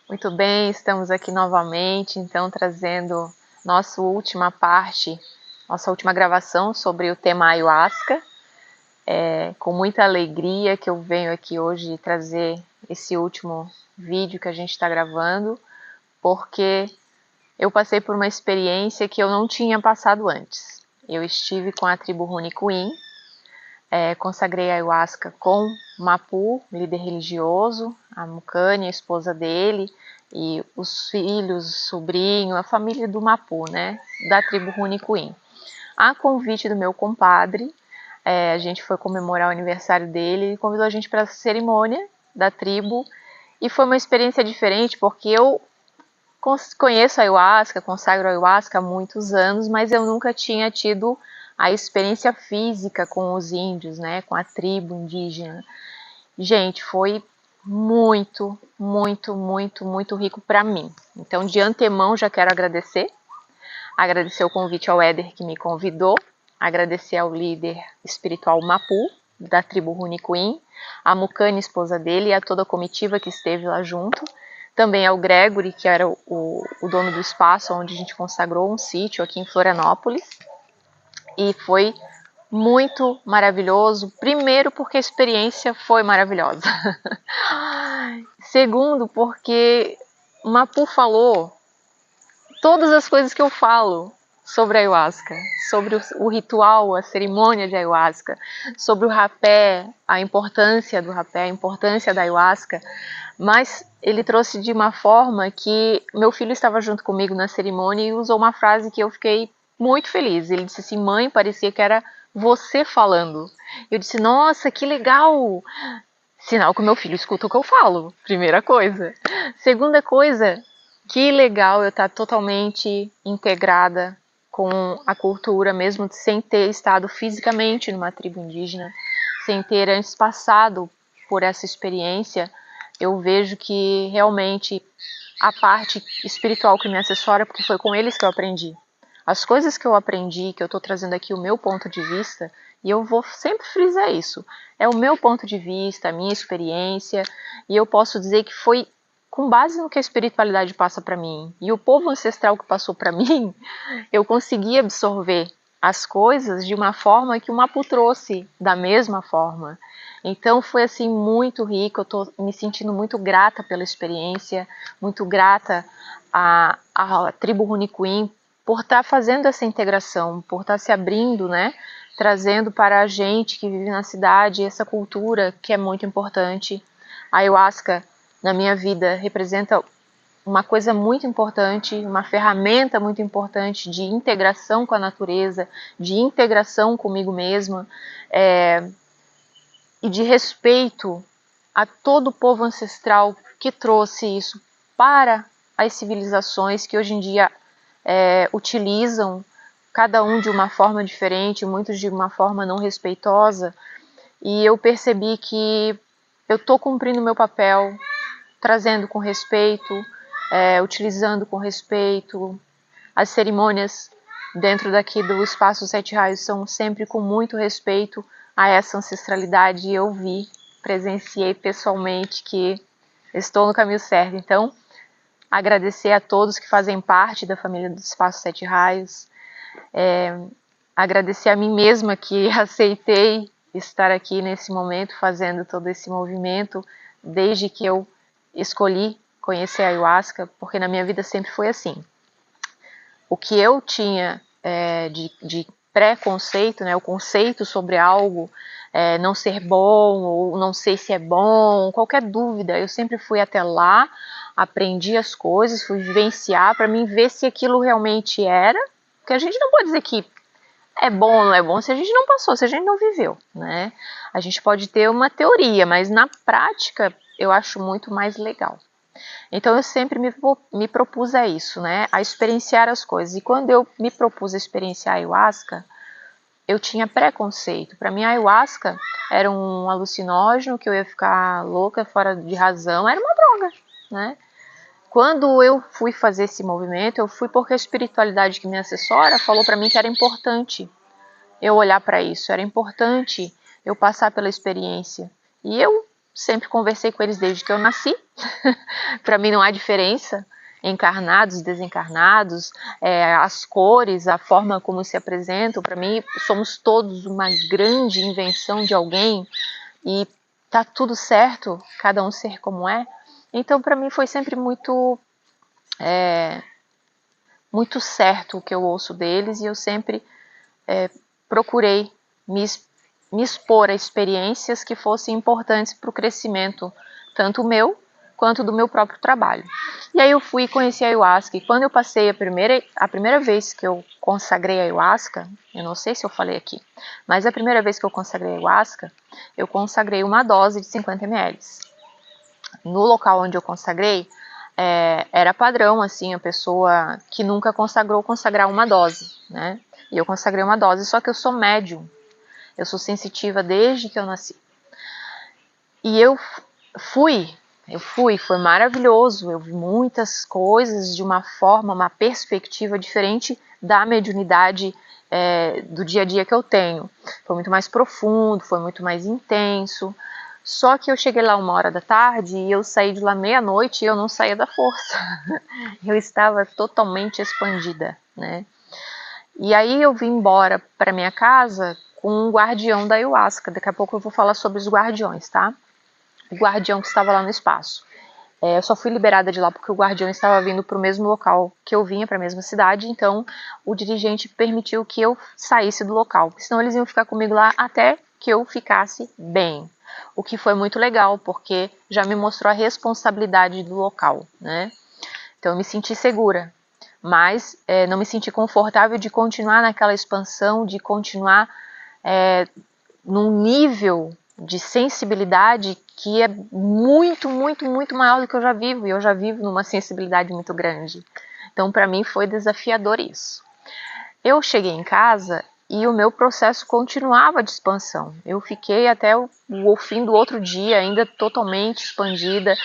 Muito bem, estamos aqui novamente, então trazendo nossa última gravação sobre o tema ayahuasca. Com muita alegria que eu venho aqui hoje trazer esse último vídeo que a gente está gravando, porque eu passei por uma experiência que eu não tinha passado antes. Eu estive com a tribo Runicuim, consagrei a ayahuasca com Mapu, líder religioso, a Mucane, a esposa dele, e os filhos, o sobrinho, a família do Mapu, né, da tribo Runicuim. A convite do meu compadre, a gente foi comemorar o aniversário dele e convidou a gente para a cerimônia da tribo, e foi uma experiência diferente porque eu conheço a ayahuasca, consagro a ayahuasca há muitos anos, mas eu nunca tinha tido a experiência física com os índios, né, com a tribo indígena. Gente, foi muito, muito, muito, muito rico para mim. Então, de antemão, já quero agradecer o convite ao Éder que me convidou, agradecer ao líder espiritual Mapu, da tribo Runicuim, a Mucane, esposa dele, e a toda a comitiva que esteve lá junto, também ao Gregory, que era o dono do espaço onde a gente consagrou um sítio aqui em Florianópolis, e foi muito maravilhoso. Primeiro, porque a experiência foi maravilhosa. Segundo, porque Mapu falou todas as coisas que eu falo sobre a ayahuasca, sobre o ritual, a cerimônia de ayahuasca, sobre o rapé, a importância do rapé, a importância da ayahuasca, mas ele trouxe de uma forma que meu filho estava junto comigo na cerimônia e usou uma frase que eu fiquei muito feliz. Ele disse assim: mãe, parecia que era você falando. Eu disse: nossa, que legal! Sinal que o meu filho escuta o que eu falo, primeira coisa. Segunda coisa, que legal eu estar totalmente integrada com a cultura, mesmo sem ter estado fisicamente numa tribo indígena, sem ter antes passado por essa experiência. Eu vejo que realmente a parte espiritual que me assessora, porque foi com eles que eu aprendi. As coisas que eu aprendi, que eu estou trazendo aqui o meu ponto de vista, e eu vou sempre frisar isso, é o meu ponto de vista, a minha experiência, e eu posso dizer que foi com base no que a espiritualidade passa para mim, e o povo ancestral que passou para mim, eu consegui absorver as coisas de uma forma que o Mapu trouxe da mesma forma. Então foi assim muito rico, eu estou me sentindo muito grata pela experiência, muito grata à tribo Runicuim por estar fazendo essa integração, por estar se abrindo, né, trazendo para a gente que vive na cidade essa cultura que é muito importante. A ayahuasca na minha vida representa uma coisa muito importante, uma ferramenta muito importante de integração com a natureza, de integração comigo mesma, e de respeito a todo o povo ancestral que trouxe isso para as civilizações que hoje em dia utilizam, cada um de uma forma diferente, muitos de uma forma não respeitosa, e eu percebi que eu estou cumprindo o meu papel, trazendo com respeito, utilizando com respeito. As cerimônias dentro daqui do Espaço Sete Raios são sempre com muito respeito a essa ancestralidade, e eu presenciei pessoalmente que estou no caminho certo. Então, agradecer a todos que fazem parte da família do Espaço Sete Raios, agradecer a mim mesma que aceitei estar aqui nesse momento, fazendo todo esse movimento, desde que eu escolhi conhecer a ayahuasca, porque na minha vida sempre foi assim. O que eu tinha de preconceito, né, o conceito sobre algo não ser bom, ou não sei se é bom, qualquer dúvida, eu sempre fui até lá, aprendi as coisas, fui vivenciar para mim ver se aquilo realmente era, porque a gente não pode dizer que é bom ou não é bom se a gente não passou, se a gente não viveu, né? A gente pode ter uma teoria, mas na prática eu acho muito mais legal. Então eu sempre me propus a isso, né? A experienciar as coisas. E quando eu me propus a experienciar a ayahuasca, eu tinha preconceito. Para mim a ayahuasca era um alucinógeno que eu ia ficar louca, fora de razão, era uma droga, né? Quando eu fui fazer esse movimento, eu fui porque a espiritualidade que me assessora falou para mim que era importante eu olhar para isso, era importante eu passar pela experiência. E eu sempre conversei com eles desde que eu nasci. Para mim não há diferença, encarnados, desencarnados, as cores, a forma como se apresentam. Para mim, somos todos uma grande invenção de alguém e tá tudo certo, cada um ser como é. Então, para mim foi sempre muito certo o que eu ouço deles, e eu sempre procurei me expor a experiências que fossem importantes para o crescimento, tanto meu quanto do meu próprio trabalho. E aí eu fui conhecer a Ayahuasca, e quando eu passei a primeira vez que eu consagrei a Ayahuasca, eu não sei se eu falei aqui, mas a primeira vez que eu consagrei a Ayahuasca, eu consagrei uma dose de 50 ml. No local onde eu consagrei, era padrão, assim, a pessoa que nunca consagrou, consagrar uma dose, né? E eu consagrei uma dose, só que eu sou médium, eu sou sensitiva desde que eu nasci. E eu fui, foi maravilhoso, eu vi muitas coisas de uma forma, uma perspectiva diferente da mediunidade do dia a dia que eu tenho. Foi muito mais profundo, foi muito mais intenso. Só que eu cheguei lá 1h da tarde e eu saí de lá meia-noite e eu não saía da força. Eu estava totalmente expandida, né? E aí eu vim embora para minha casa com um guardião da Ayahuasca. Daqui a pouco eu vou falar sobre os guardiões, tá? O guardião que estava lá no espaço. Eu só fui liberada de lá porque o guardião estava vindo para o mesmo local que eu vinha, para a mesma cidade, então o dirigente permitiu que eu saísse do local, senão eles iam ficar comigo lá até que eu ficasse bem. O que foi muito legal, porque já me mostrou a responsabilidade do local, né? Então eu me senti segura, mas não me senti confortável de continuar naquela expansão, de continuar num nível de sensibilidade que é muito, muito, muito maior do que eu já vivo, e eu já vivo numa sensibilidade muito grande. Então, para mim, foi desafiador isso. Eu cheguei em casa e o meu processo continuava de expansão. Eu fiquei até o fim do outro dia ainda totalmente expandida.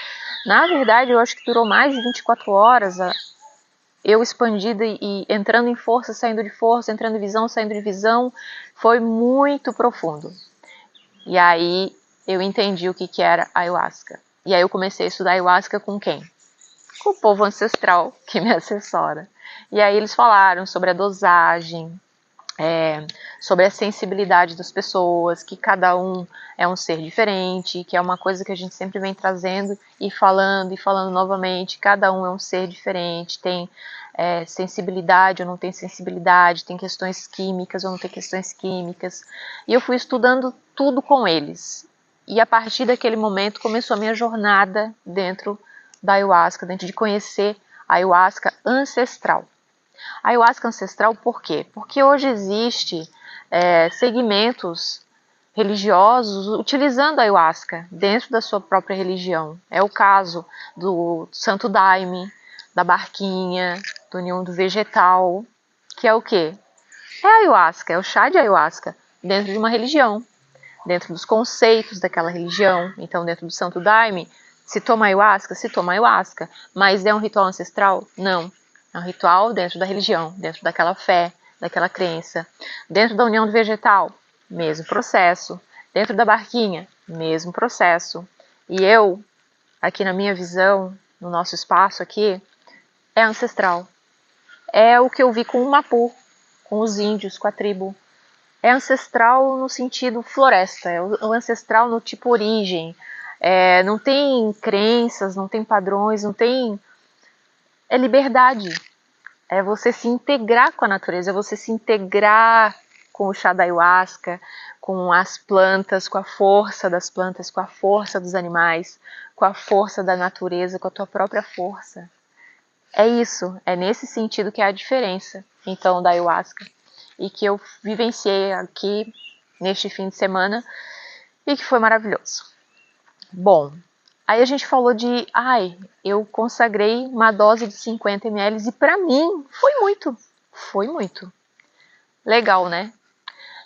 Na verdade, eu acho que durou mais de 24 horas eu expandida e entrando em força, saindo de força, entrando em visão, saindo de visão. Foi muito profundo. E aí eu entendi o que era Ayahuasca. E aí eu comecei a estudar Ayahuasca com quem? Com o povo ancestral que me assessora. E aí eles falaram sobre a dosagem, sobre a sensibilidade das pessoas, que cada um é um ser diferente, que é uma coisa que a gente sempre vem trazendo e falando novamente. Cada um é um ser diferente, tem sensibilidade ou não tem sensibilidade, tem questões químicas ou não tem questões químicas. E eu fui estudando tudo com eles. E a partir daquele momento começou a minha jornada dentro da Ayahuasca, dentro de conhecer a Ayahuasca ancestral. A Ayahuasca ancestral por quê? Porque hoje existe segmentos religiosos utilizando a Ayahuasca dentro da sua própria religião. É o caso do Santo Daime, da Barquinha, do União do Vegetal, que é o quê? É a Ayahuasca, é o chá de Ayahuasca dentro de uma religião, dentro dos conceitos daquela religião. Então, dentro do Santo Daime, se toma Ayahuasca? Se toma Ayahuasca. Mas é um ritual ancestral? Não. É um ritual dentro da religião, dentro daquela fé, daquela crença. Dentro da União do Vegetal, mesmo processo. Dentro da Barquinha, mesmo processo. E eu, aqui na minha visão, no nosso espaço aqui, é ancestral. É o que eu vi com o Mapu, com os índios, com a tribo. É ancestral no sentido floresta, é o ancestral no tipo origem. Não tem crenças, não tem padrões, não tem... É liberdade. É você se integrar com a natureza, é você se integrar com o chá da Ayahuasca, com as plantas, com a força das plantas, com a força dos animais, com a força da natureza, com a tua própria força. É isso, é nesse sentido que é a diferença, então, da Ayahuasca. E que eu vivenciei aqui neste fim de semana e que foi maravilhoso. Bom, aí a gente falou de, eu consagrei uma dose de 50 ml e para mim foi muito. Legal, né?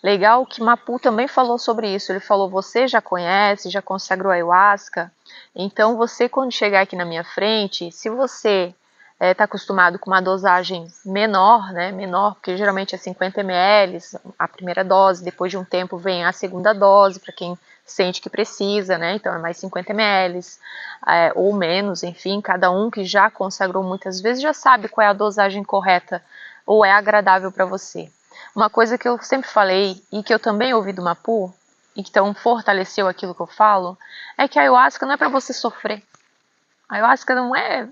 Legal que Mapu também falou sobre isso. Ele falou, você já conhece, já consagrou a Ayahuasca, então você quando chegar aqui na minha frente, se você está acostumado com uma dosagem menor, né? Menor, porque geralmente é 50 ml a primeira dose, depois de um tempo vem a segunda dose, para quem sente que precisa, né? Então é mais 50 ml, ou menos, enfim, cada um que já consagrou muitas vezes já sabe qual é a dosagem correta ou é agradável para você. Uma coisa que eu sempre falei e que eu também ouvi do Mapu, e que então fortaleceu aquilo que eu falo, é que a ayahuasca não é para você sofrer. A ayahuasca não é,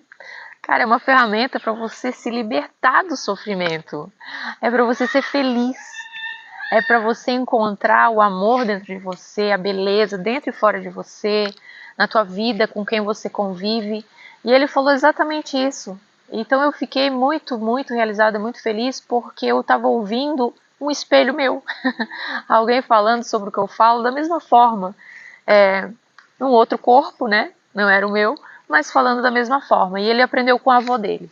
cara, é uma ferramenta para você se libertar do sofrimento. É para você ser feliz. É para você encontrar o amor dentro de você, a beleza dentro e fora de você, na tua vida, com quem você convive. E ele falou exatamente isso. Então eu fiquei muito, muito realizada, muito feliz, porque eu estava ouvindo um espelho meu. Alguém falando sobre o que eu falo da mesma forma. Num outro corpo, né? Não era o meu, mas falando da mesma forma. E ele aprendeu com a avó dele.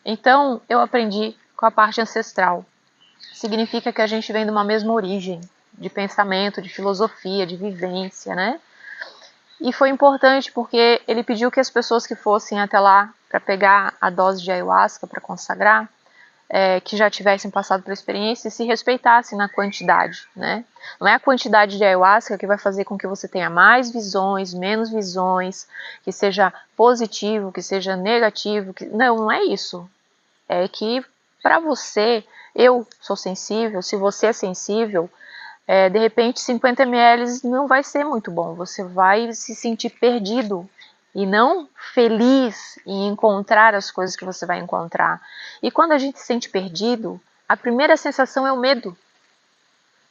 Então eu aprendi com a parte ancestral. Significa que a gente vem de uma mesma origem, de pensamento, de filosofia, de vivência, né? E foi importante porque ele pediu que as pessoas que fossem até lá para pegar a dose de ayahuasca para consagrar, que já tivessem passado pela experiência, se respeitassem na quantidade, né? Não é a quantidade de ayahuasca que vai fazer com que você tenha mais visões, menos visões, que seja positivo, que seja negativo, não é isso. É que para você, eu sou sensível, se você é sensível, de repente 50 ml não vai ser muito bom, você vai se sentir perdido e não feliz em encontrar as coisas que você vai encontrar. E quando a gente se sente perdido, a primeira sensação é o medo.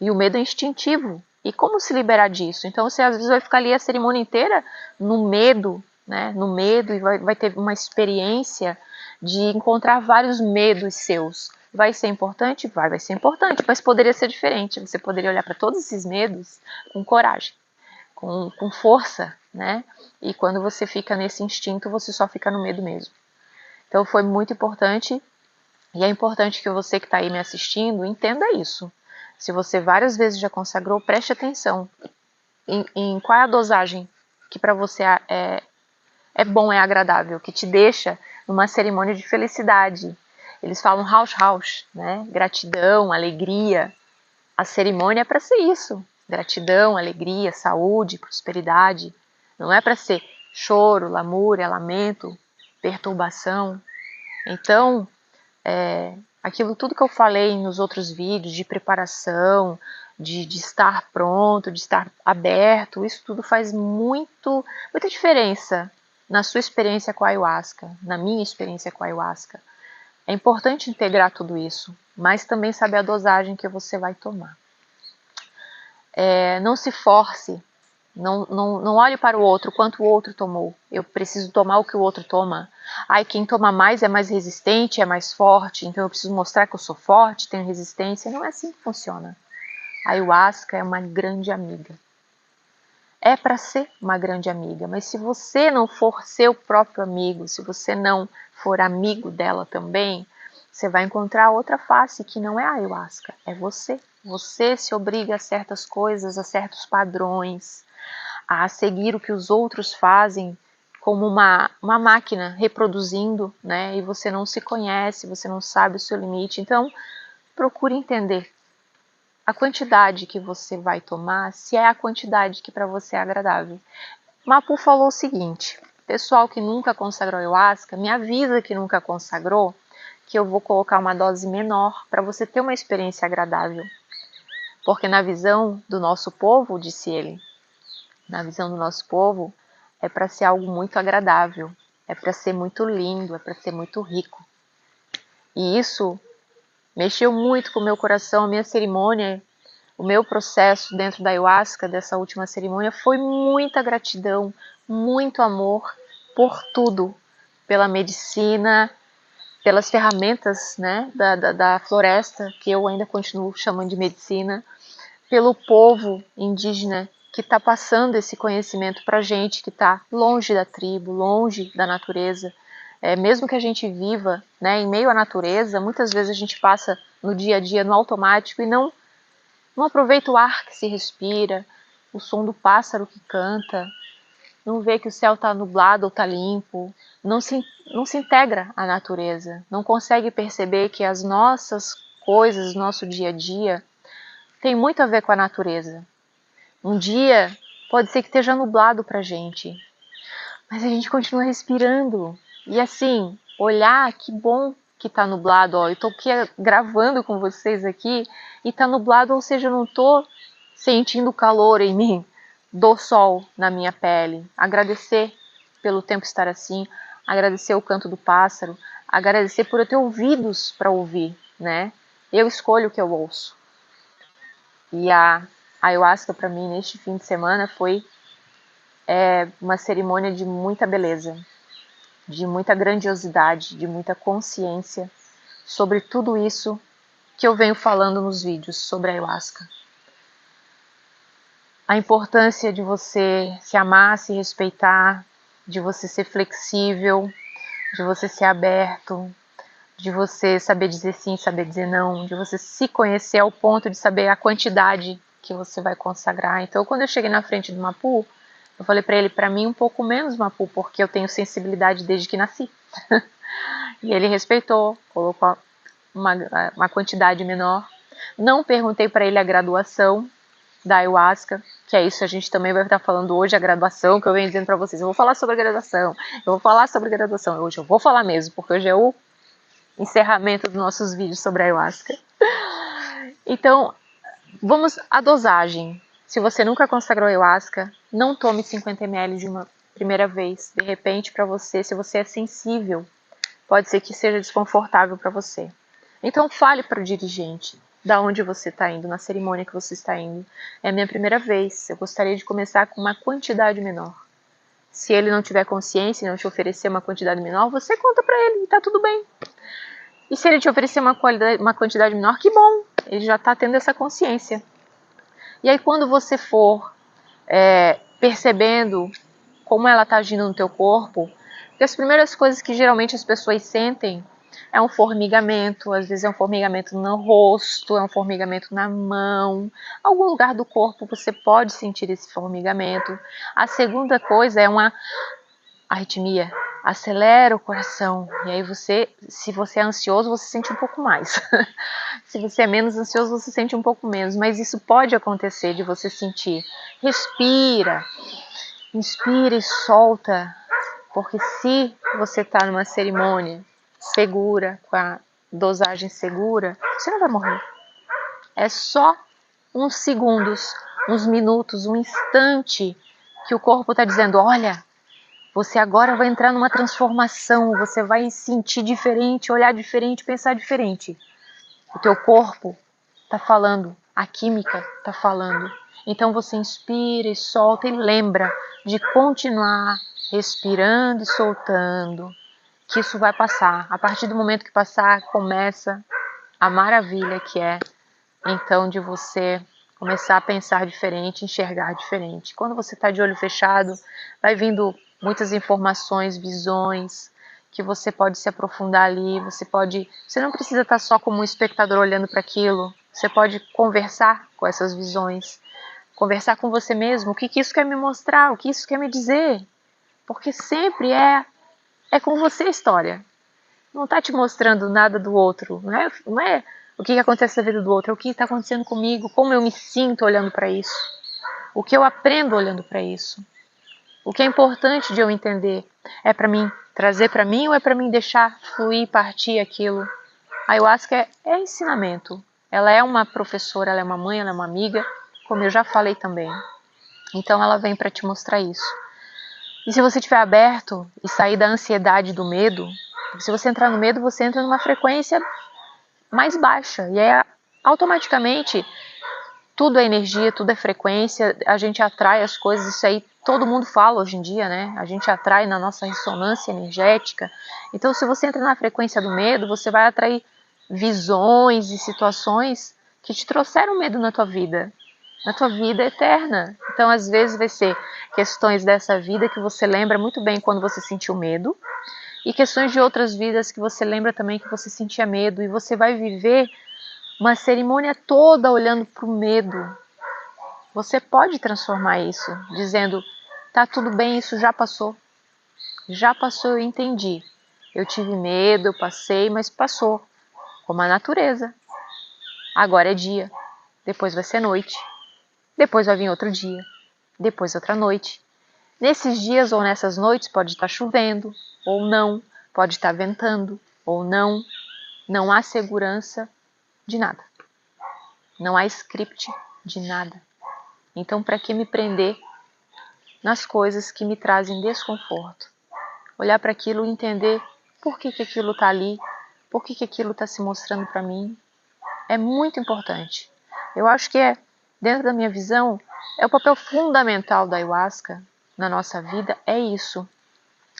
E o medo é instintivo. E como se liberar disso? Então você às vezes vai ficar ali a cerimônia inteira no medo, né? No medo, e vai ter uma experiência de encontrar vários medos seus. Vai ser importante? Vai ser importante, mas poderia ser diferente. Você poderia olhar para todos esses medos com coragem, com força, né? E quando você fica nesse instinto, você só fica no medo mesmo. Então foi muito importante, e é importante que você que está aí me assistindo entenda isso. Se você várias vezes já consagrou, preste atenção em qual é a dosagem que para você é bom, é agradável, que te deixa numa cerimônia de felicidade. Eles falam Rausch, né? Gratidão, alegria. A cerimônia é para ser isso. Gratidão, alegria, saúde, prosperidade. Não é para ser choro, lamúria, lamento, perturbação. Então, aquilo tudo que eu falei nos outros vídeos de preparação, de estar pronto, de estar aberto, isso tudo faz muita diferença na sua experiência com a ayahuasca, na minha experiência com a ayahuasca. É importante integrar tudo isso, mas também saber a dosagem que você vai tomar. Não se force, não olhe para o outro, quanto o outro tomou. Eu preciso tomar o que o outro toma. Quem toma mais é mais resistente, é mais forte, então eu preciso mostrar que eu sou forte, tenho resistência. Não é assim que funciona. A ayahuasca é uma grande amiga. É para ser uma grande amiga, mas se você não for seu próprio amigo, se você não for amigo dela também, você vai encontrar outra face que não é a ayahuasca, é você. Você se obriga a certas coisas, a certos padrões, a seguir o que os outros fazem como uma máquina reproduzindo, né? E você não se conhece, você não sabe o seu limite. Então, procure entender a quantidade que você vai tomar, se é a quantidade que para você é agradável. Mapu falou o seguinte: pessoal que nunca consagrou ayahuasca, me avisa que nunca consagrou, que eu vou colocar uma dose menor para você ter uma experiência agradável. Porque na visão do nosso povo, disse ele, na visão do nosso povo, é para ser algo muito agradável, é para ser muito lindo, é para ser muito rico. E isso mexeu muito com o meu coração, a minha cerimônia, o meu processo dentro da ayahuasca, dessa última cerimônia, foi muita gratidão, muito amor por tudo, pela medicina, pelas ferramentas, né, da floresta, que eu ainda continuo chamando de medicina, pelo povo indígena que está passando esse conhecimento para a gente que está longe da tribo, longe da natureza. Mesmo que a gente viva, né, em meio à natureza, muitas vezes a gente passa no dia a dia no automático e não aproveita o ar que se respira, o som do pássaro que canta, não vê que o céu está nublado ou está limpo, não se integra à natureza, não consegue perceber que as nossas coisas, nosso dia a dia, tem muito a ver com a natureza. Um dia pode ser que esteja nublado para a gente, mas a gente continua respirando. E assim, olhar, que bom que está nublado. Ó, eu estou aqui gravando com vocês aqui e está nublado, ou seja, eu não estou sentindo calor em mim do sol na minha pele. Agradecer pelo tempo estar assim, agradecer o canto do pássaro, agradecer por eu ter ouvidos para ouvir, né? Eu escolho o que eu ouço. E a ayahuasca para mim neste fim de semana foi uma cerimônia de muita beleza, de muita grandiosidade, de muita consciência sobre tudo isso que eu venho falando nos vídeos sobre a ayahuasca. A importância de você se amar, se respeitar, de você ser flexível, de você ser aberto, de você saber dizer sim, saber dizer não, de você se conhecer ao ponto de saber a quantidade que você vai consagrar. Então, quando eu cheguei na frente do Mapu, eu falei para ele, para mim um pouco menos, Mapu, porque eu tenho sensibilidade desde que nasci. E ele respeitou, colocou uma quantidade menor. Não perguntei para ele a graduação da ayahuasca, que é isso, a gente também vai estar falando hoje, a graduação, que eu venho dizendo para vocês. Eu vou falar sobre a graduação, hoje eu vou falar mesmo, porque hoje é o encerramento dos nossos vídeos sobre a ayahuasca. Então, vamos à dosagem. Se você nunca consagrou ayahuasca, não tome 50 ml de uma primeira vez. De repente, para você, se você é sensível, pode ser que seja desconfortável para você. Então, fale para o dirigente da onde você está indo, na cerimônia que você está indo. É a minha primeira vez, eu gostaria de começar com uma quantidade menor. Se ele não tiver consciência e não te oferecer uma quantidade menor, você conta para ele e está tudo bem. E se ele te oferecer uma quantidade menor, que bom, ele já está tendo essa consciência. E aí quando você for percebendo como ela está agindo no teu corpo, porque as primeiras coisas que geralmente as pessoas sentem é um formigamento, às vezes é um formigamento no rosto, é um formigamento na mão, algum lugar do corpo você pode sentir esse formigamento. A segunda coisa é uma arritmia, acelera o coração, e aí você, se você é ansioso, você sente um pouco mais. Se você é menos ansioso, você sente um pouco menos, mas isso pode acontecer de você sentir. Respira, inspira e solta, porque se você está numa cerimônia segura, com a dosagem segura, você não vai morrer. É só uns segundos, uns minutos, um instante que o corpo está dizendo, olha, você agora vai entrar numa transformação, você vai sentir diferente, olhar diferente, pensar diferente. O teu corpo está falando, a química está falando. Então você inspira e solta e lembra de continuar respirando e soltando, que isso vai passar. A partir do momento que passar, começa a maravilha que é, então, de você começar a pensar diferente, enxergar diferente. Quando você está de olho fechado, vai vindo muitas informações, visões, que você pode se aprofundar ali, você não precisa estar só como um espectador olhando para aquilo, você pode conversar com essas visões, conversar com você mesmo, o que isso quer me mostrar, o que isso quer me dizer, porque sempre é com você a história, não está te mostrando nada do outro, não é o que acontece na vida do outro, é o que está acontecendo comigo, como eu me sinto olhando para isso, o que eu aprendo olhando para isso. O que é importante de eu entender é para mim trazer para mim ou é para mim deixar fluir, partir aquilo? A ayahuasca é ensinamento. Ela é uma professora, ela é uma mãe, ela é uma amiga, como eu já falei também. Então ela vem para te mostrar isso. E se você estiver aberto e sair da ansiedade do medo, se você entrar no medo, você entra numa frequência mais baixa. E aí automaticamente tudo é energia, tudo é frequência, a gente atrai as coisas, isso aí todo mundo fala hoje em dia, né? A gente atrai na nossa ressonância energética. Então, se você entra na frequência do medo, você vai atrair visões e situações que te trouxeram medo na tua vida eterna. Então, às vezes vai ser questões dessa vida que você lembra muito bem quando você sentiu medo, e questões de outras vidas que você lembra também que você sentia medo, e você vai viver uma cerimônia toda olhando para o medo. Você pode transformar isso, dizendo, Tá tudo bem, isso já passou. Já passou, eu entendi. Eu tive medo, eu passei, mas passou. Como a natureza. Agora é dia, depois vai ser noite, depois vai vir outro dia, depois outra noite. Nesses dias ou nessas noites pode estar chovendo, ou não, pode estar ventando, ou não. Não há segurança de nada. Não há script de nada. Então, para que me prender nas coisas que me trazem desconforto? Olhar para aquilo e entender por que aquilo está ali, por que aquilo está se mostrando para mim. É muito importante. Eu acho que dentro da minha visão, é o papel fundamental da ayahuasca na nossa vida, é isso.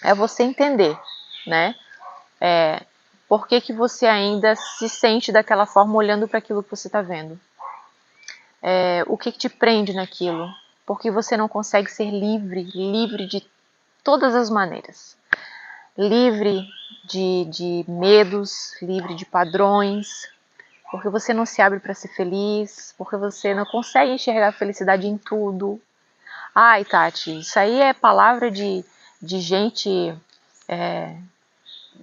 É você entender, né? Por que você ainda se sente daquela forma olhando para aquilo que você está vendo? O que te prende naquilo? Porque você não consegue ser livre de todas as maneiras. Livre de medos, livre de padrões, porque você não se abre para ser feliz, porque você não consegue enxergar a felicidade em tudo. Ai, Tati, isso aí é palavra de gente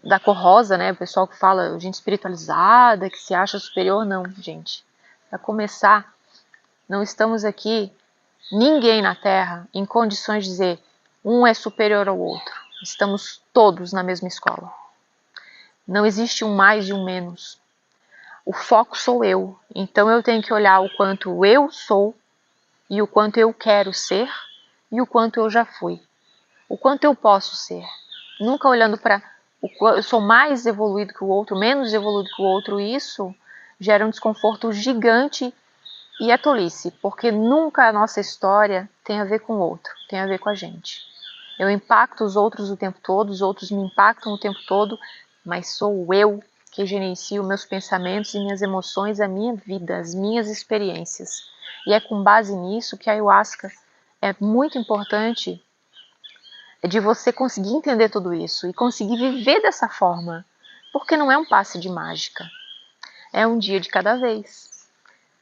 da cor rosa, né? O pessoal que fala gente espiritualizada, que se acha superior. Não, gente. Para começar, não estamos aqui, ninguém na Terra, em condições de dizer um é superior ao outro. Estamos todos na mesma escola. Não existe um mais e um menos. O foco sou eu. Então eu tenho que olhar o quanto eu sou e o quanto eu quero ser e o quanto eu já fui. O quanto eu posso ser. Nunca olhando para eu sou mais evoluído que o outro, menos evoluído que o outro. E isso gera um desconforto gigante e é tolice, porque nunca a nossa história tem a ver com o outro, tem a ver com a gente. Eu impacto os outros o tempo todo, os outros me impactam o tempo todo, mas sou eu que gerencio meus pensamentos e minhas emoções, a minha vida, as minhas experiências. E é com base nisso que a ayahuasca é muito importante, de você conseguir entender tudo isso e conseguir viver dessa forma. Porque não é um passe de mágica, é um dia de cada vez.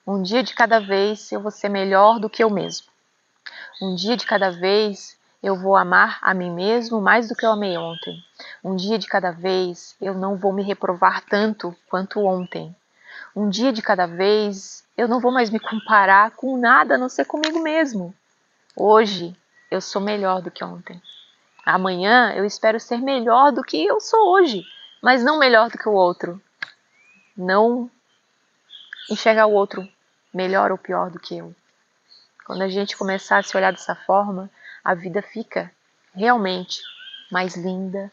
Um dia de cada vez eu vou ser melhor do que eu mesmo. Um dia de cada vez eu vou amar a mim mesmo mais do que eu amei ontem. Um dia de cada vez eu não vou me reprovar tanto quanto ontem. Um dia de cada vez eu não vou mais me comparar com nada a não ser comigo mesmo. Hoje eu sou melhor do que ontem. Amanhã eu espero ser melhor do que eu sou hoje, mas não melhor do que o outro. Não enxergar o outro melhor ou pior do que eu. Quando a gente começar a se olhar dessa forma, a vida fica realmente mais linda,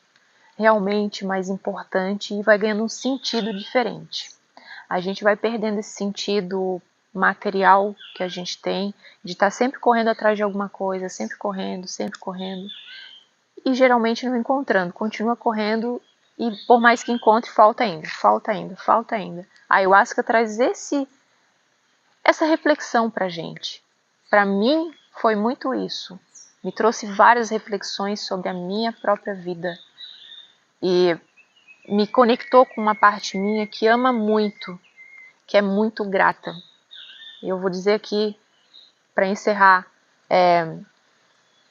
realmente mais importante e vai ganhando um sentido diferente. A gente vai perdendo esse sentido material que a gente tem, de estar sempre correndo atrás de alguma coisa, sempre correndo, e geralmente não encontrando, continua correndo e por mais que encontre, falta ainda, falta ainda, falta ainda. A ayahuasca traz essa reflexão pra gente. Para mim foi muito isso. Me trouxe várias reflexões sobre a minha própria vida e me conectou com uma parte minha que ama muito, que é muito grata. Eu vou dizer aqui, para encerrar,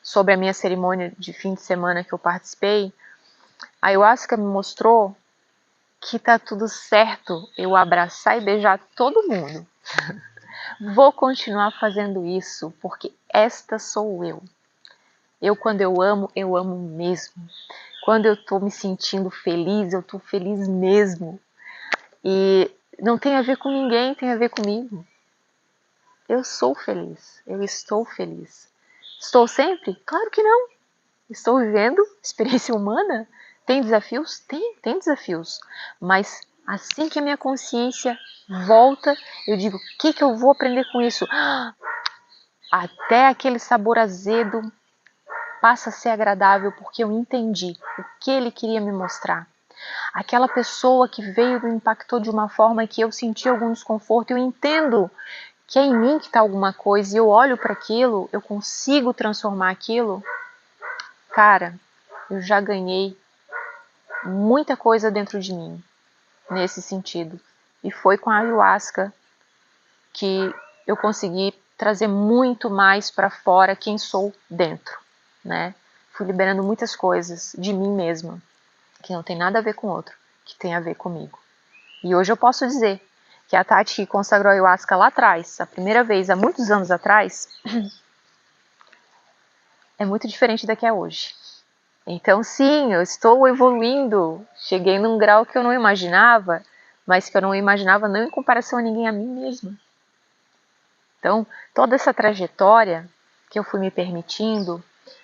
sobre a minha cerimônia de fim de semana que eu participei, a ayahuasca me mostrou que tá tudo certo eu abraçar e beijar todo mundo. Vou continuar fazendo isso, porque esta sou eu. Eu, quando eu amo mesmo. Quando eu tô me sentindo feliz, eu tô feliz mesmo. E não tem a ver com ninguém, tem a ver comigo. Eu sou feliz, eu estou feliz. Estou sempre? Claro que não. Estou vivendo experiência humana. Tem desafios? Tem desafios. Mas assim que a minha consciência volta, eu digo, o que eu vou aprender com isso? Até aquele sabor azedo passa a ser agradável porque eu entendi o que ele queria me mostrar. Aquela pessoa que veio me impactou de uma forma que eu senti algum desconforto, eu entendo que é em mim que está alguma coisa e eu olho para aquilo, eu consigo transformar aquilo. Cara, eu já ganhei muita coisa dentro de mim nesse sentido. E foi com a ayahuasca que eu consegui trazer muito mais para fora quem sou dentro. né? Fui liberando muitas coisas de mim mesma, que não tem nada a ver com o outro, que tem a ver comigo. E hoje eu posso dizer que a Tati que consagrou a Ayahuasca lá atrás, a primeira vez, há muitos anos atrás, é muito diferente da que é hoje. Então sim, eu estou evoluindo, cheguei num grau que eu não imaginava, mas que eu não imaginava não em comparação a ninguém, a mim mesma. Então, toda essa trajetória que eu fui me permitindo,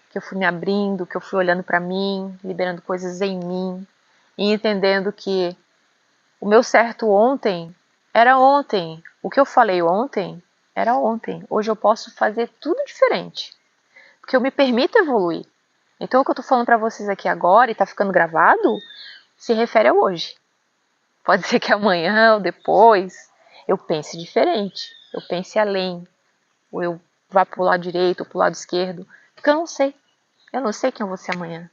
que eu fui me abrindo, que eu fui olhando para mim, liberando coisas em mim, e entendendo que o meu certo ontem era ontem, o que eu falei ontem era ontem, hoje eu posso fazer tudo diferente, porque eu me permito evoluir. Então o que eu tô falando para vocês aqui agora e tá ficando gravado, se refere a hoje. Pode ser que amanhã ou depois eu pense diferente, eu pense além, ou eu vá pro lado direito ou pro lado esquerdo, porque eu não sei. Eu não sei quem eu vou ser amanhã,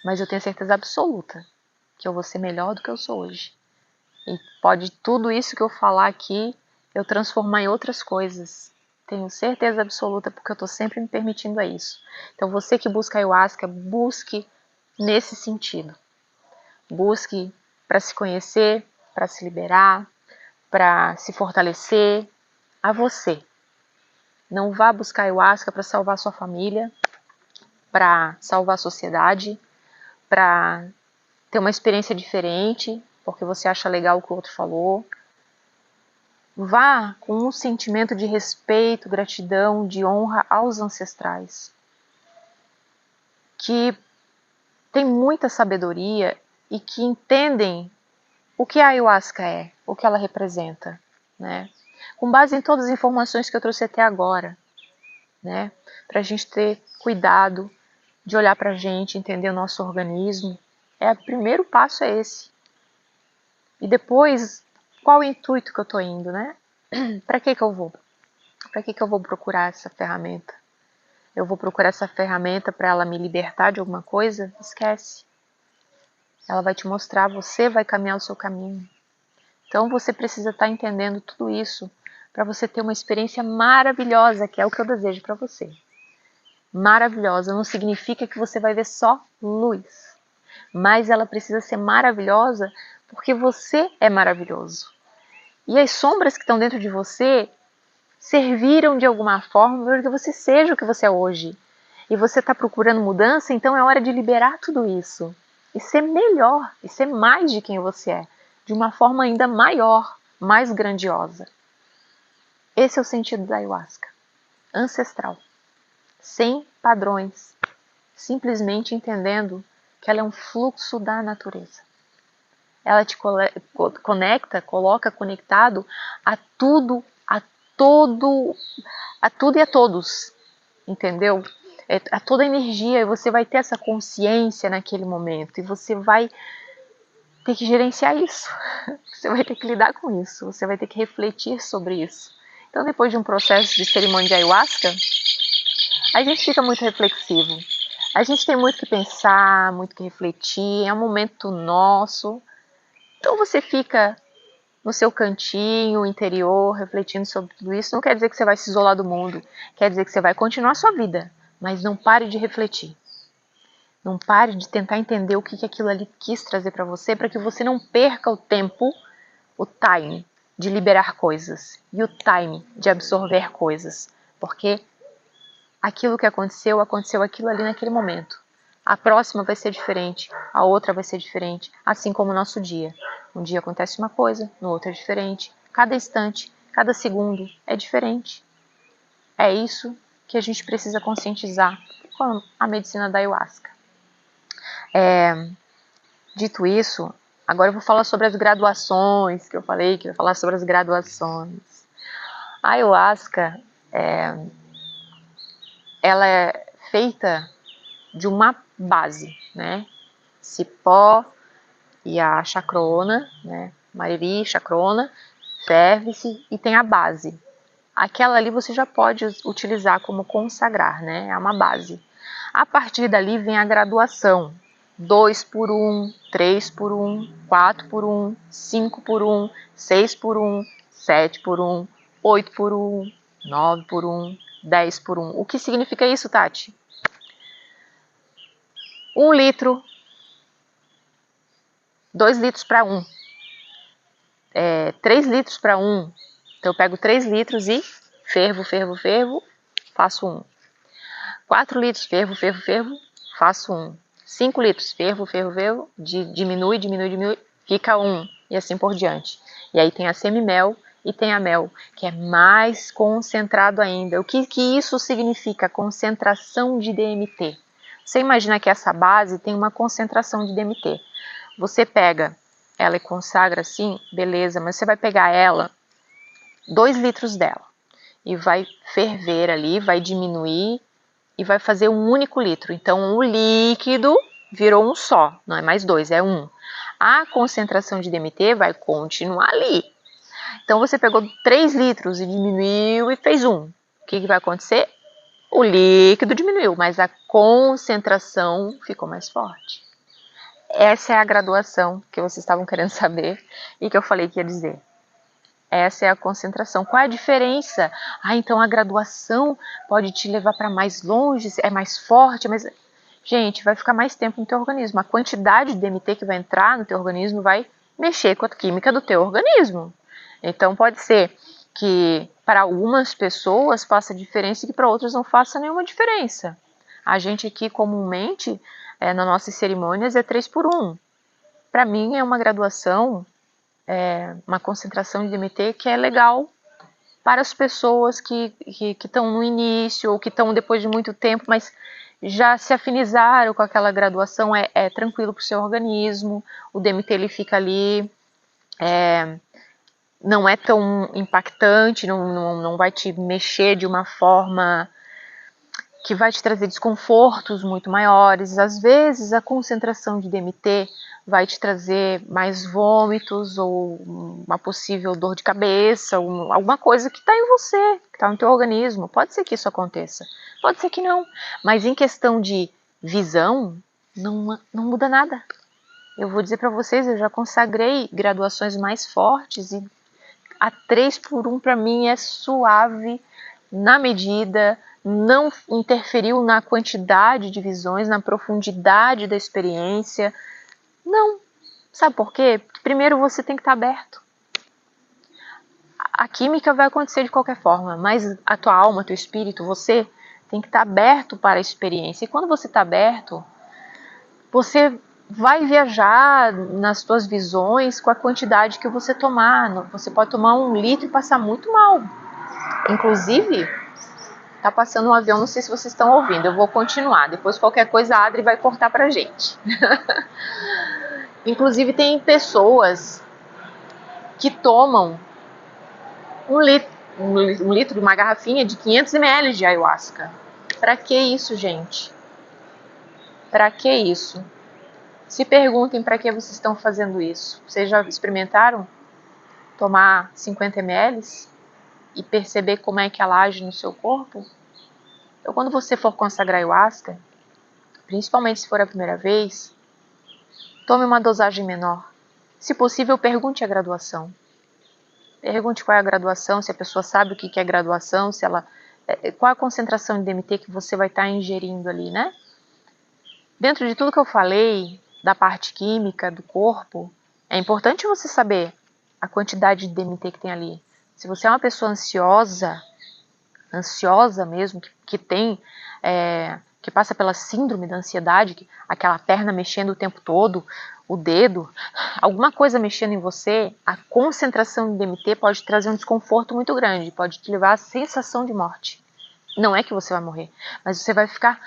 mas eu tenho certeza absoluta que eu vou ser melhor do que eu sou hoje. E pode tudo isso que eu falar aqui eu transformar em outras coisas. Tenho certeza absoluta, porque eu estou sempre me permitindo a isso. Então você que busca Ayahuasca, busque nesse sentido. Busque para se conhecer, para se liberar, para se fortalecer a você. Não vá buscar Ayahuasca para salvar sua família, para salvar a sociedade, para ter uma experiência diferente, porque você acha legal o que o outro falou. Vá com um sentimento de respeito, gratidão, de honra aos ancestrais, que têm muita sabedoria e que entendem o que a Ayahuasca é, o que ela representa, né? Com base em todas as informações que eu trouxe até agora, né? Para a gente ter cuidado de olhar para a gente, entender o nosso organismo. O primeiro passo é esse. E depois, qual o intuito que eu estou indo, né? Para que eu vou? Para que eu vou procurar essa ferramenta? Eu vou procurar essa ferramenta para ela me libertar de alguma coisa? Esquece. Ela vai te mostrar, você vai caminhar o seu caminho. Então você precisa estar entendendo tudo isso para você ter uma experiência maravilhosa, que é o que eu desejo para você. Maravilhosa não significa que você vai ver só luz, mas ela precisa ser maravilhosa porque você é maravilhoso. E as sombras que estão dentro de você serviram de alguma forma para que você seja o que você é hoje. E você está procurando mudança, então é hora de liberar tudo isso. E ser melhor, e ser mais de quem você é. De uma forma ainda maior, mais grandiosa. Esse é o sentido da Ayahuasca. Ancestral. Sem padrões. Simplesmente entendendo que ela é um fluxo da natureza. Ela te conecta, coloca conectado a tudo, a tudo e a todos, entendeu? A toda energia, e você vai ter essa consciência naquele momento, e você vai ter que gerenciar isso, você vai ter que lidar com isso, você vai ter que refletir sobre isso. Então, depois de um processo de cerimônia de Ayahuasca, a gente fica muito reflexivo, a gente tem muito que pensar, muito que refletir, é um momento nosso, então você fica no seu cantinho interior, refletindo sobre tudo isso. Não quer dizer que você vai se isolar do mundo, quer dizer que você vai continuar a sua vida, mas não pare de refletir. Não pare de tentar entender o que aquilo ali quis trazer para que você não perca o tempo, o time de liberar coisas e o time de absorver coisas, porque aquilo que aconteceu aquilo ali naquele momento. A próxima vai ser diferente, a outra vai ser diferente, assim como o nosso dia. Um dia acontece uma coisa, no outro é diferente. Cada instante, cada segundo é diferente. É isso que a gente precisa conscientizar com a medicina da Ayahuasca. Dito isso, agora eu vou falar sobre as graduações, que eu falei que eu ia falar sobre as graduações. A Ayahuasca, ela é feita de uma base, né? Cipó e a chacrona, né? Mariri, chacrona, ferve-se e tem a base. Aquela ali você já pode utilizar como consagrar, né? É uma base. A partir dali vem a graduação. 2 por 1, 3 por 1, 4 por 1, 5 por 1, 6 por 1, 7 por 1, 8 por 1, 9 por 1, 10 por 1. O que significa isso, Tati? 1 litro, 2 litros para 1, 3 litros para 1. Então eu pego 3 litros e fervo, faço 1. 4 litros, fervo, faço 1. 5 litros, fervo, diminui, fica 1. E assim por diante. E aí tem a semimel e tem a mel, que é mais concentrado ainda. O que isso significa? Concentração de DMT. Você imagina que essa base tem uma concentração de DMT. Você pega ela e consagra assim, beleza, mas você vai pegar ela, 2 litros dela, e vai ferver ali, vai diminuir e vai fazer um único litro. Então o líquido virou um só, não é mais 2, é 1. A concentração de DMT vai continuar ali. Então você pegou 3 litros e diminuiu e fez 1. O que vai acontecer? O líquido diminuiu, mas a concentração ficou mais forte. Essa é a graduação que vocês estavam querendo saber e que eu falei que ia dizer. Essa é a concentração. Qual é a diferença? Então a graduação pode te levar para mais longe, é mais forte, mas... Gente, vai ficar mais tempo no teu organismo. A quantidade de DMT que vai entrar no teu organismo vai mexer com a química do teu organismo. Então pode ser que para algumas pessoas faça diferença e que para outras não faça nenhuma diferença. A gente aqui comumente, nas nossas cerimônias, é 3 por 1. Para mim é uma graduação, uma concentração de DMT que é legal para as pessoas que estão no início ou que estão depois de muito tempo, mas já se afinizaram com aquela graduação, é tranquilo para o seu organismo, o DMT ele fica ali, não é tão impactante, não vai te mexer de uma forma que vai te trazer desconfortos muito maiores. Às vezes a concentração de DMT vai te trazer mais vômitos ou uma possível dor de cabeça, alguma coisa que está em você, que está no teu organismo. Pode ser que isso aconteça, pode ser que não, mas em questão de visão, não muda nada. Eu vou dizer para vocês, eu já consagrei graduações mais fortes e a 3 por 1 para mim é suave, na medida, não interferiu na quantidade de visões, na profundidade da experiência. Não. Sabe por quê? Porque primeiro você tem que estar aberto. A química vai acontecer de qualquer forma, mas a tua alma, teu espírito, você tem que estar aberto para a experiência. E quando você está aberto, você vai viajar nas tuas visões com a quantidade que você tomar. Você pode tomar 1 litro e passar muito mal. Inclusive, tá passando um avião, não sei se vocês estão ouvindo, eu vou continuar. Depois qualquer coisa a Adri vai cortar pra gente. Inclusive tem pessoas que tomam 1 litro, uma garrafinha de 500 ml de ayahuasca. Pra que isso, gente? Pra que isso? Se perguntem para que vocês estão fazendo isso. Vocês já experimentaram tomar 50 ml e perceber como é que ela age no seu corpo? Então, quando você for consagrar ayahuasca, principalmente se for a primeira vez, tome uma dosagem menor. Se possível, pergunte a graduação. Pergunte qual é a graduação, se a pessoa sabe o que é graduação, se ela, qual é a concentração de DMT que você vai estar ingerindo ali, né? Dentro de tudo que eu falei, da parte química do corpo, é importante você saber a quantidade de DMT que tem ali. Se você é uma pessoa ansiosa mesmo, que tem, que passa pela síndrome da ansiedade, aquela perna mexendo o tempo todo, o dedo, alguma coisa mexendo em você, a concentração de DMT pode trazer um desconforto muito grande, pode te levar à sensação de morte. Não é que você vai morrer, mas você vai ficar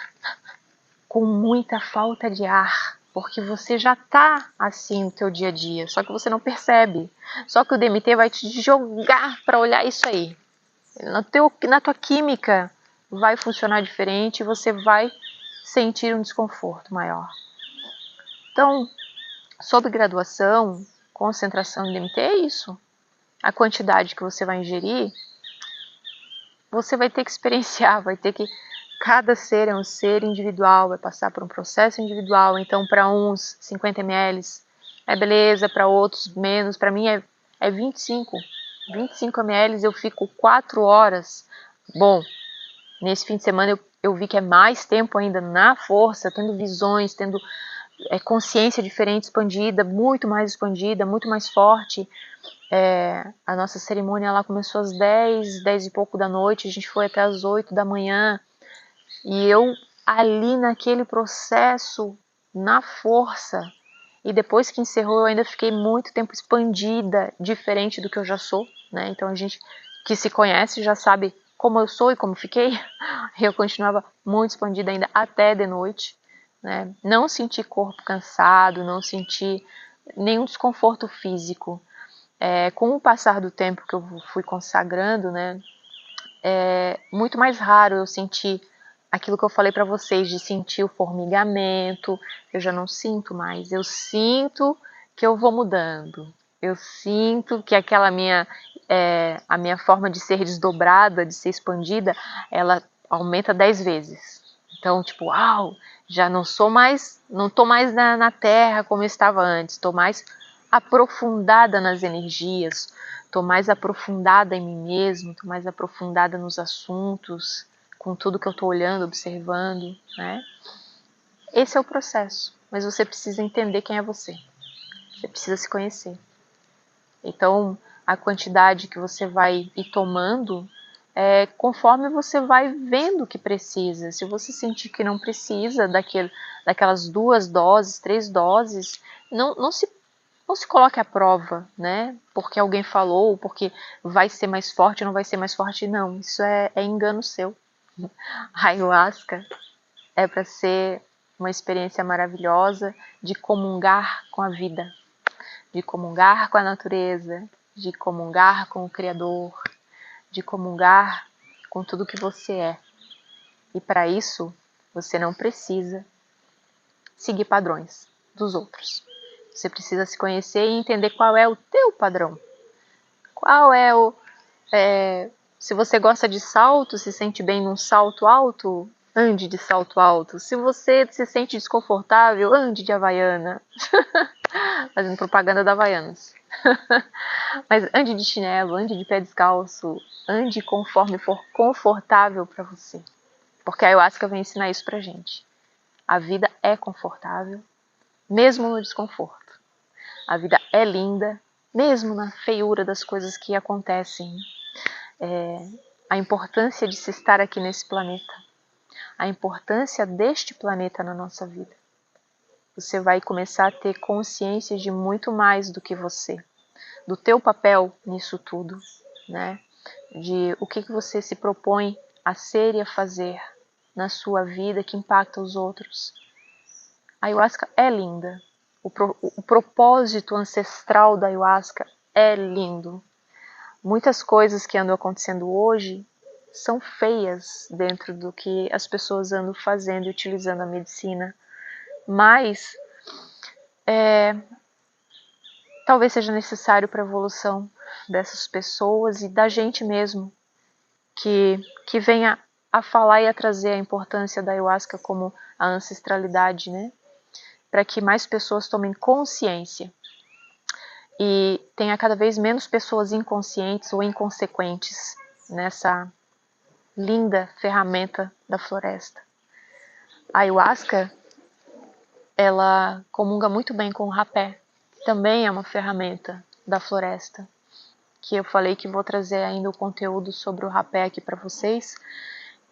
com muita falta de ar, porque você já está assim no teu dia a dia, só que você não percebe. Só que o DMT vai te jogar para olhar isso aí. Na tua química vai funcionar diferente e você vai sentir um desconforto maior. Então, sobre graduação, concentração de DMT é isso. A quantidade que você vai ingerir, você vai ter que experienciar, vai ter que... Cada ser é um ser individual, vai passar por um processo individual. Então, para uns, 50 ml é beleza, para outros, menos. Para mim é 25. 25 ml eu fico 4 horas. Bom, nesse fim de semana eu eu vi que é mais tempo ainda na força, tendo visões, tendo consciência diferente, expandida, muito mais forte. A nossa cerimônia lá começou às 10 e pouco da noite, a gente foi até às 8 da manhã, e eu ali naquele processo, na força, e depois que encerrou eu ainda fiquei muito tempo expandida, diferente do que eu já sou, né? Então a gente que se conhece já sabe como eu sou e como fiquei. Eu continuava muito expandida ainda até de noite, né? Não senti corpo cansado, não senti nenhum desconforto físico. Com o passar do tempo que eu fui consagrando, né? É muito mais raro eu sentir aquilo que eu falei para vocês, de sentir o formigamento. Eu já não sinto mais. Eu sinto que eu vou mudando. Eu sinto que aquela a minha forma de ser desdobrada, de ser expandida, ela aumenta 10 vezes. Então, tipo, uau, já não sou mais, não tô mais na terra como eu estava antes, estou mais aprofundada nas energias, estou mais aprofundada em mim mesmo, estou mais aprofundada nos assuntos, com tudo que eu estou olhando, observando, né? Esse é o processo, mas você precisa entender quem é você. Você precisa se conhecer. Então, a quantidade que você vai ir tomando conforme você vai vendo que precisa. Se você sentir que não precisa daquelas 2 doses, 3 doses, não se coloque à prova, né? Porque alguém falou, porque vai ser mais forte ou não vai ser mais forte. Não, isso é engano seu. A ayahuasca é para ser uma experiência maravilhosa de comungar com a vida, de comungar com a natureza, de comungar com o Criador, de comungar com tudo que você é. E para isso, você não precisa seguir padrões dos outros. Você precisa se conhecer e entender qual é o teu padrão. Qual é o... se você gosta de salto, se sente bem num salto alto, ande de salto alto. Se você se sente desconfortável, ande de Havaiana. Fazendo propaganda da Havaianas. Mas ande de chinelo, ande de pé descalço, ande conforme for confortável para você. Porque a ayahuasca vem ensinar isso pra gente. A vida é confortável, mesmo no desconforto. A vida é linda, mesmo na feiura das coisas que acontecem. A importância de se estar aqui nesse planeta. A importância deste planeta na nossa vida. Você vai começar a ter consciência de muito mais do que você. Do teu papel nisso tudo, né? De o que você se propõe a ser e a fazer na sua vida que impacta os outros. A ayahuasca é linda. O propósito ancestral da ayahuasca é lindo. Muitas coisas que andam acontecendo hoje são feias dentro do que as pessoas andam fazendo e utilizando a medicina. Mas talvez seja necessário para a evolução dessas pessoas e da gente mesmo que venha a falar e a trazer a importância da ayahuasca como a ancestralidade, né? Para que mais pessoas tomem consciência e tenha cada vez menos pessoas inconscientes ou inconsequentes nessa linda ferramenta da floresta. A ayahuasca, ela comunga muito bem com o rapé, que também é uma ferramenta da floresta, que eu falei que vou trazer ainda o conteúdo sobre o rapé aqui para vocês,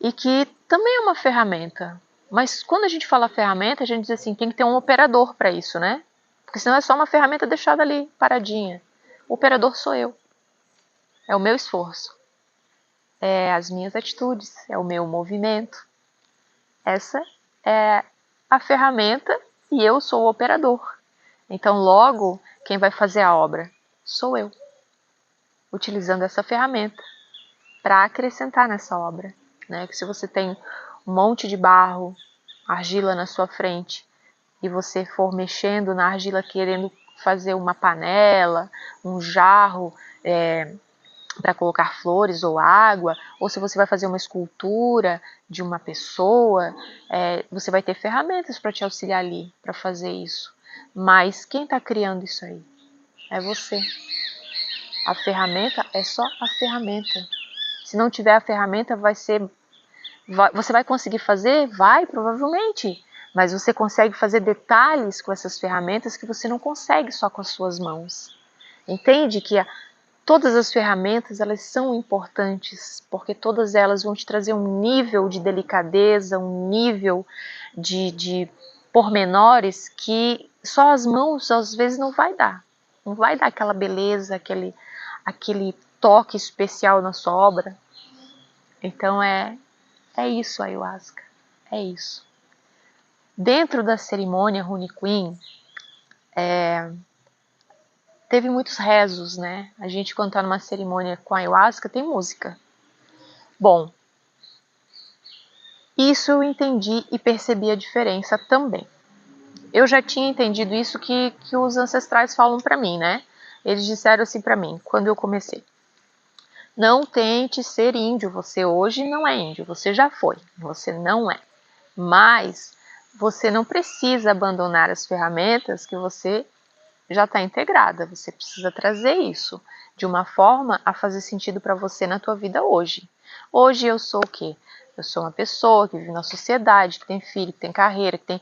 e que também é uma ferramenta. Mas quando a gente fala ferramenta, a gente diz assim, tem que ter um operador para isso, né? Porque senão é só uma ferramenta deixada ali, paradinha. O operador sou eu. É o meu esforço. É as minhas atitudes, é o meu movimento. Essa é a ferramenta e eu sou o operador. Então, logo, quem vai fazer a obra sou eu, utilizando essa ferramenta para acrescentar nessa obra. Né? Que se você tem um monte de barro, argila na sua frente, e você for mexendo na argila querendo fazer uma panela, um jarro para colocar flores ou água, ou se você vai fazer uma escultura de uma pessoa, você vai ter ferramentas para te auxiliar ali, para fazer isso. Mas quem está criando isso aí? É você. A ferramenta é só a ferramenta. Se não tiver a ferramenta, vai ser Você vai conseguir fazer? Vai, provavelmente. Mas você consegue fazer detalhes com essas ferramentas que você não consegue só com as suas mãos. Entende que todas as ferramentas elas são importantes, porque todas elas vão te trazer um nível de delicadeza, um nível de pormenores que só as mãos às vezes não vai dar. Não vai dar aquela beleza, aquele toque especial na sua obra. Então é isso, ayahuasca. É isso. Dentro da cerimônia Rune Queen, teve muitos rezos, né? A gente, quando tá numa cerimônia com ayahuasca, tem música. Bom, isso eu entendi e percebi a diferença também. Eu já tinha entendido isso que os ancestrais falam para mim, né? Eles disseram assim para mim, quando eu comecei. Não tente ser índio, você hoje não é índio, você já foi, você não é. Mas você não precisa abandonar as ferramentas que você já está integrada, você precisa trazer isso de uma forma a fazer sentido para você na tua vida hoje. Hoje eu sou o quê? Eu sou uma pessoa que vive na sociedade, que tem filho, que tem carreira, que tem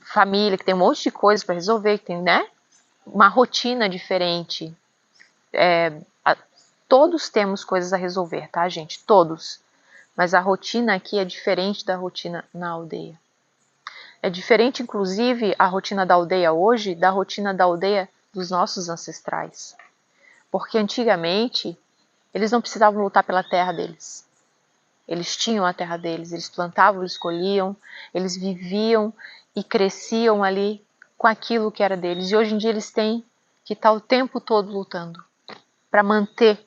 família, que tem um monte de coisas para resolver, que tem, né, uma rotina diferente. Todos temos coisas a resolver, tá, gente? Todos. Mas a rotina aqui é diferente da rotina na aldeia. É diferente, inclusive, a rotina da aldeia hoje da rotina da aldeia dos nossos ancestrais. Porque antigamente, eles não precisavam lutar pela terra deles. Eles tinham a terra deles, eles plantavam, eles colhiam, eles viviam e cresciam ali com aquilo que era deles. E hoje em dia eles têm que estar o tempo todo lutando para manter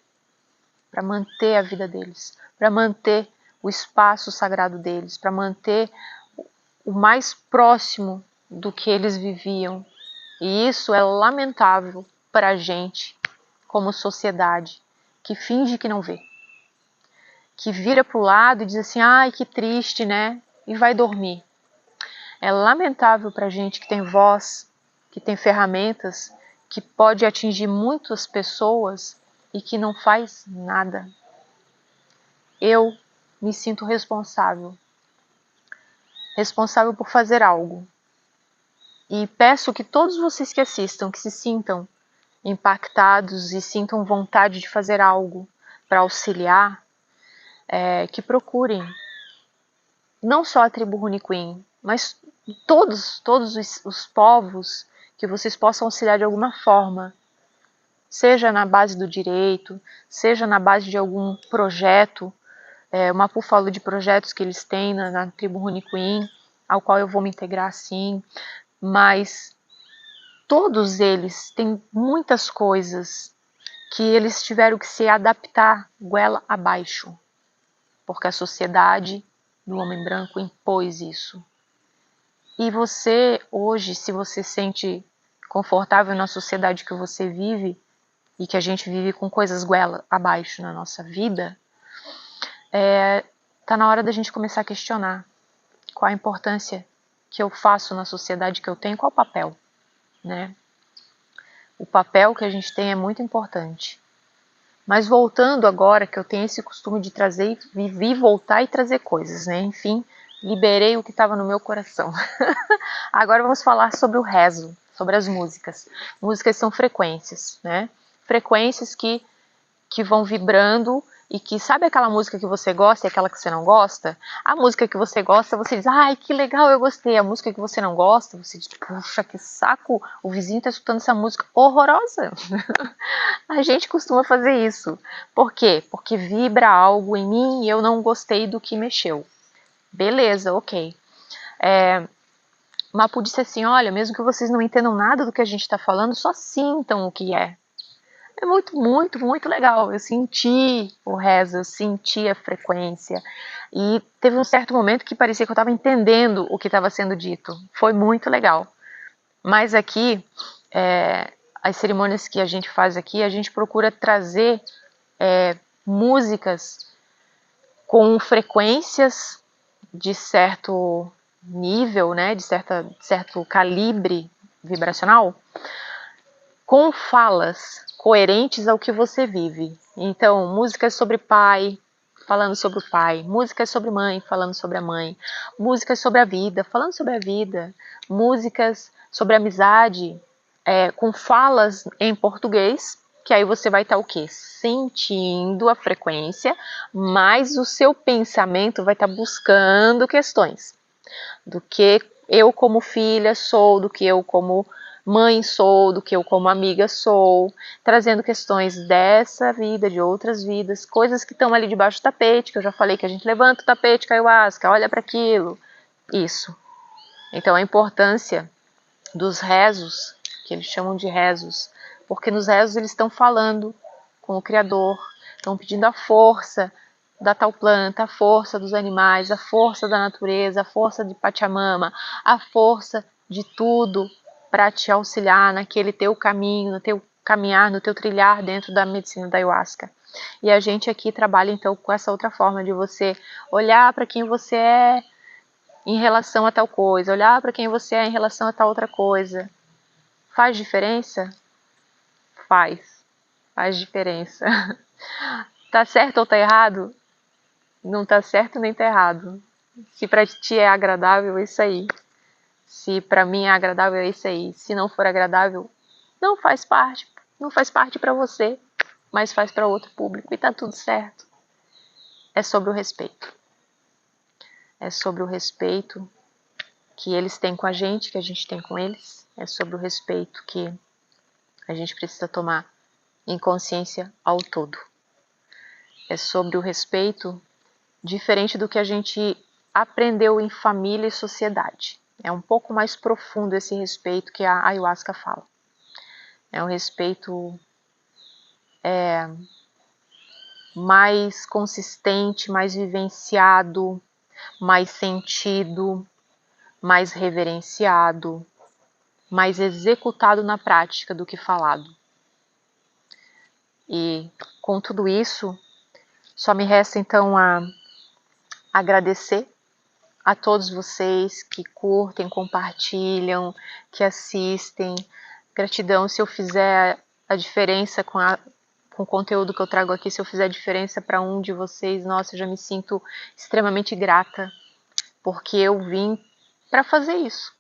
a vida deles, para manter o espaço sagrado deles, para manter o mais próximo do que eles viviam. E isso é lamentável para a gente, como sociedade, que finge que não vê. Que vira para o lado e diz assim, ai, que triste, né? E vai dormir. É lamentável para a gente que tem voz, que tem ferramentas, que pode atingir muitas pessoas e que não faz nada. Eu me sinto responsável por fazer algo. E peço que todos vocês que assistam, que se sintam impactados e sintam vontade de fazer algo para auxiliar, que procurem não só a tribo Rune Queen, mas todos os povos que vocês possam auxiliar de alguma forma, seja na base do direito, seja na base de algum projeto. O Mapu falou de projetos que eles têm na tribo Rune Queen, ao qual eu vou me integrar sim, mas todos eles têm muitas coisas que eles tiveram que se adaptar goela abaixo, porque a sociedade do homem branco impôs isso. E você hoje, se você se sente confortável na sociedade que você vive, e que a gente vive com coisas goela abaixo na nossa vida, tá na hora da gente começar a questionar qual a importância que eu faço na sociedade que eu tenho, qual o papel, né? O papel que a gente tem é muito importante. Mas voltando agora, que eu tenho esse costume de trazer, voltar e trazer coisas, né? Enfim, liberei o que estava no meu coração. Agora vamos falar sobre o rezo, sobre as músicas. Músicas são frequências, né? Frequências que vão vibrando e que, sabe aquela música que você gosta e aquela que você não gosta? A música que você gosta, você diz, ai, que legal, eu gostei. A música que você não gosta, você diz, puxa, que saco, o vizinho tá escutando essa música horrorosa. A gente costuma fazer isso. Por quê? Porque vibra algo em mim e eu não gostei do que mexeu. Beleza, ok. Mapu disse assim, olha, mesmo que vocês não entendam nada do que a gente está falando, só sintam o que é. É muito, muito, muito legal. Eu senti o rezo, eu senti a frequência. E teve um certo momento que parecia que eu estava entendendo o que estava sendo dito. Foi muito legal. Mas aqui, as cerimônias que a gente faz aqui, a gente procura trazer músicas com frequências de certo nível, né, de certo calibre vibracional, com falas coerentes ao que você vive. Então, músicas sobre pai, falando sobre o pai, músicas sobre mãe, falando sobre a mãe, músicas sobre a vida, falando sobre a vida, músicas sobre amizade, com falas em português, que aí você vai estar o quê? Sentindo a frequência, mas o seu pensamento vai estar buscando questões do que eu como filha sou, do que eu como mãe sou, do que eu como amiga sou, trazendo questões dessa vida, de outras vidas, coisas que estão ali debaixo do tapete, que eu já falei que a gente levanta o tapete com a ayahuasca, olha para aquilo, isso. Então a importância dos rezos, que eles chamam de rezos, porque nos rezos eles estão falando com o Criador, estão pedindo a força da tal planta, a força dos animais, a força da natureza, a força de Pachamama, a força de tudo para te auxiliar naquele teu caminho, no teu caminhar, no teu trilhar dentro da medicina da ayahuasca. E a gente aqui trabalha então com essa outra forma de você olhar para quem você é em relação a tal coisa, olhar para quem você é em relação a tal outra coisa. Faz diferença? Faz diferença. Tá certo ou tá errado? Não tá certo nem tá errado. Se pra ti é agradável, é isso aí. Se pra mim é agradável, é isso aí. Se não for agradável, não faz parte. Não faz parte pra você, mas faz pra outro público e tá tudo certo. É sobre o respeito. É sobre o respeito que eles têm com a gente, que a gente tem com eles. É sobre o respeito que a gente precisa tomar em consciência ao todo. É sobre o respeito diferente do que a gente aprendeu em família e sociedade. É um pouco mais profundo esse respeito que a ayahuasca fala. É um respeito mais consistente, mais vivenciado, mais sentido, mais reverenciado, mais executado na prática do que falado. E com tudo isso, só me resta então a agradecer a todos vocês que curtem, compartilham, que assistem. Gratidão se eu fizer a diferença com o conteúdo que eu trago aqui, se eu fizer a diferença para um de vocês, nossa, eu já me sinto extremamente grata, porque eu vim para fazer isso.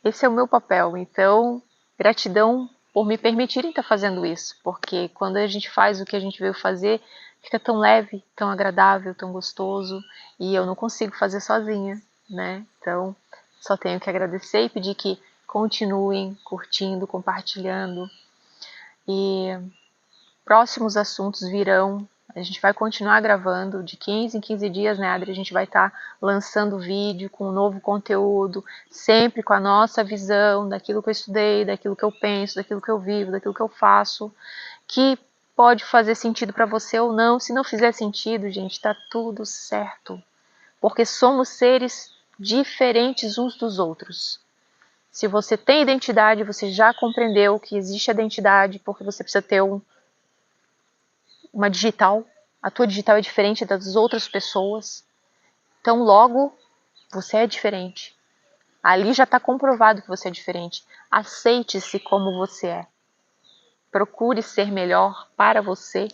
Esse é o meu papel, então, gratidão por me permitirem estar fazendo isso, porque quando a gente faz o que a gente veio fazer, fica tão leve, tão agradável, tão gostoso, e eu não consigo fazer sozinha, né? Então, só tenho que agradecer e pedir que continuem curtindo, compartilhando, e próximos assuntos virão. A gente vai continuar gravando de 15 em 15 dias, né, Adri? A gente vai estar lançando vídeo com um novo conteúdo, sempre com a nossa visão daquilo que eu estudei, daquilo que eu penso, daquilo que eu vivo, daquilo que eu faço, que pode fazer sentido para você ou não. Se não fizer sentido, gente, tá tudo certo. Porque somos seres diferentes uns dos outros. Se você tem identidade, você já compreendeu que existe a identidade, porque você precisa ter uma digital, a tua digital é diferente das outras pessoas, então logo você é diferente. Ali já está comprovado que você é diferente. Aceite-se como você é. Procure ser melhor para você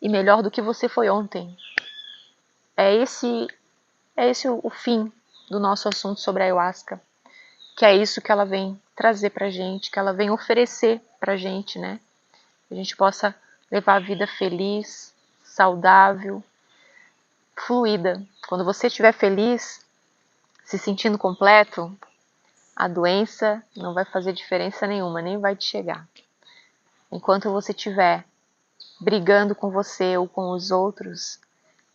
e melhor do que você foi ontem. É esse o fim do nosso assunto sobre a ayahuasca, que é isso que ela vem trazer pra gente, que ela vem oferecer pra gente, né? Que a gente possa levar a vida feliz, saudável, fluida. Quando você estiver feliz, se sentindo completo, a doença não vai fazer diferença nenhuma, nem vai te chegar. Enquanto você estiver brigando com você ou com os outros,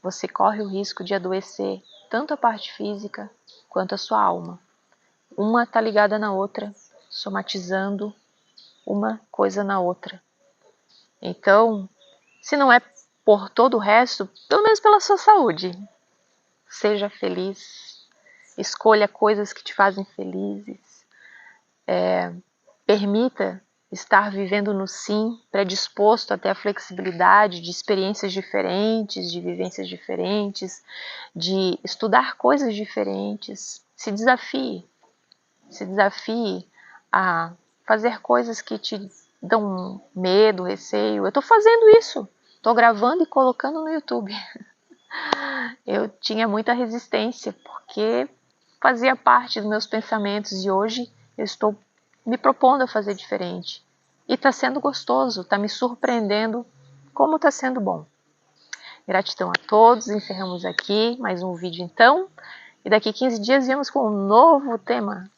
você corre o risco de adoecer tanto a parte física quanto a sua alma. Uma está ligada na outra, somatizando uma coisa na outra. Então, se não é por todo o resto, pelo menos pela sua saúde, seja feliz, escolha coisas que te fazem felizes, permita estar vivendo no sim, predisposto a ter a flexibilidade de experiências diferentes, de vivências diferentes, de estudar coisas diferentes. Se desafie a fazer coisas que te dão medo, receio. Eu estou fazendo isso, Tô gravando e colocando no YouTube. Eu tinha muita resistência, porque fazia parte dos meus pensamentos e hoje eu estou me propondo a fazer diferente. E está sendo gostoso, está me surpreendendo como está sendo bom. Gratidão a todos, encerramos aqui mais um vídeo então. E daqui 15 dias viemos com um novo tema.